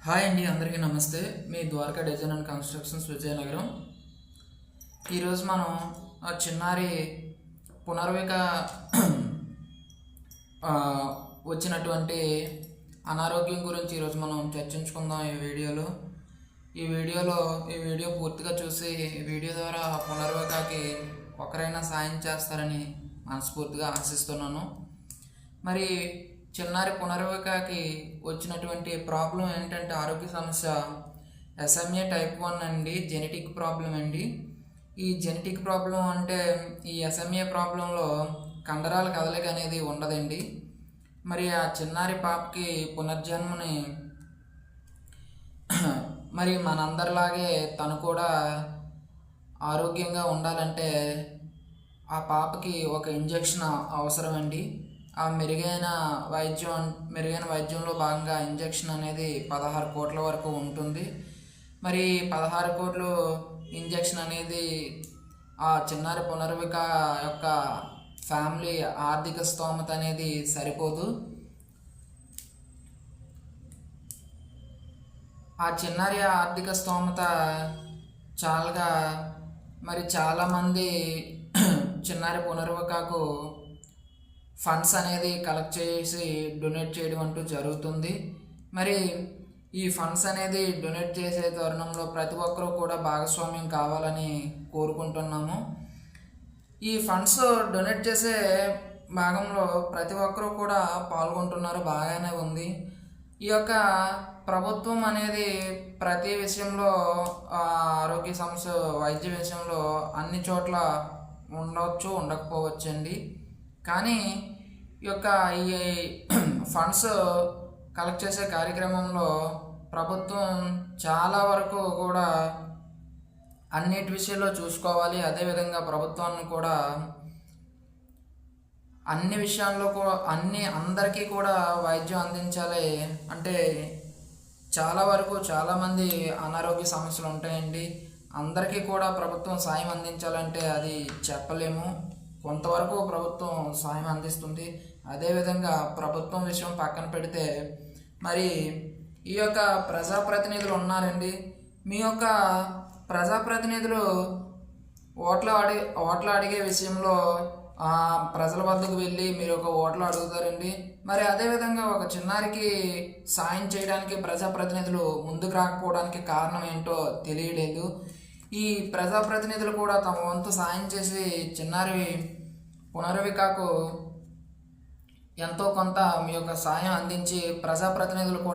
Hi అండి, అందరికీ నమస్తే. మీ Dwaraka design and constructions Vizianagaram. ఈరోజు మనం ఆ చిన్నారి పునర్విక వచ్చినటువంటి అనారోగ్యం గురించి ఈరోజు మనం చర్చించుకుందాం ఈ వీడియో పూర్తిగా చూసి ఈ వీడియో ద్వారా పునర్వికకి ఒకరైనా సాయం చేస్తారని మనస్ఫూర్తిగా ఆశిస్తున్నాను. మరి చిన్నారి పునర్వికకి వచ్చినటువంటి ప్రాబ్లం ఏంటంటే ఆరోగ్య సమస్య ఎస్ఎంఏ టైప్ 1 అండి, జెనెటిక్ ప్రాబ్లం అండి. ఈ జెనెటిక్ ప్రాబ్లం అంటే ఈ ఎస్ఎంఏ ప్రాబ్లంలో కండరాల కదలిక అనేది ఉండదండి. మరి ఆ చిన్నారి పాపకి పునర్జన్మని మరి మనందరిలాగే తను కూడా ఆరోగ్యంగా ఉండాలంటే ఆ పాపకి ఒక ఇంజెక్షన్ అవసరం అండి. ఆ మెరుగైన వైద్యంలో భాగంగా ఇంజెక్షన్ అనేది 16 కోట్ల వరకు ఉంటుంది. మరి 16 కోట్లు ఇంజెక్షన్ అనేది ఆ చిన్నారి పునర్విక యొక్క ఫ్యామిలీ ఆర్థిక స్తోమత అనేది సరిపోదు. ఆ చిన్నారి ఆర్థిక స్తోమత చాలామంది చిన్నారి పునర్వికకు ఫండ్స్ అనేది కలెక్ట్ చేసి డొనేట్ చేయడం అంటూ జరుగుతుంది. మరి ఈ ఫండ్స్ అనేది డొనేట్ చేసే తరుణంలో ప్రతి ఒక్కరూ కూడా భాగస్వామ్యం కావాలని కోరుకుంటున్నాము. ఈ ఫండ్స్ డొనేట్ చేసే భాగంలో ప్రతి ఒక్కరూ కూడా పాల్గొంటున్నారు, బాగానే ఉంది. ఈ యొక్క ప్రభుత్వం అనేది ప్రతి విషయంలో ఆరోగ్య సమస్య వైద్య విషయంలో అన్ని చోట్ల ఉండవచ్చు, ఉండకపోవచ్చు అండి. కానీ ఈ ఫండ్స్ కలెక్ట్ చేసే కార్యక్రమంలో ప్రభుత్వం చాలా వరకు కూడా అన్నిటి విషయంలో చూసుకోవాలి. అదేవిధంగా ప్రభుత్వాన్ని కూడా అన్ని విషయాల్లో అందరికీ కూడా వైద్యం అందించాలి. అంటే చాలామంది అనారోగ్య సమస్యలు ఉంటాయండి. అందరికీ కూడా ప్రభుత్వం సాయం అందించాలంటే అది చెప్పలేము. కొంతవరకు ప్రభుత్వం సాయం అందిస్తుంది. అదేవిధంగా ప్రభుత్వం విషయం పక్కన పెడితే మరి ఈ యొక్క ప్రజాప్రతినిధులు ఉన్నారండి. మీ యొక్క ప్రజాప్రతినిధులు ఓట్లు అడిగే విషయంలో ప్రజల వద్దకు వెళ్ళి మీరు ఒక ఓట్లు అడుగుతారండి. మరి అదేవిధంగా ఒక చిన్నారికి సాయం చేయడానికి ప్రజాప్రతినిధులు ముందుకు రాకపోవడానికి కారణం ఏంటో తెలియలేదు. ఈ ప్రజాప్రతినిధులు కూడా తమ వంతు సాయం చేసి చిన్నారి పునర్వికకు ఎంతో కొంత మీ యొక్క సాయం అందించి ప్రజాప్రతినిధులు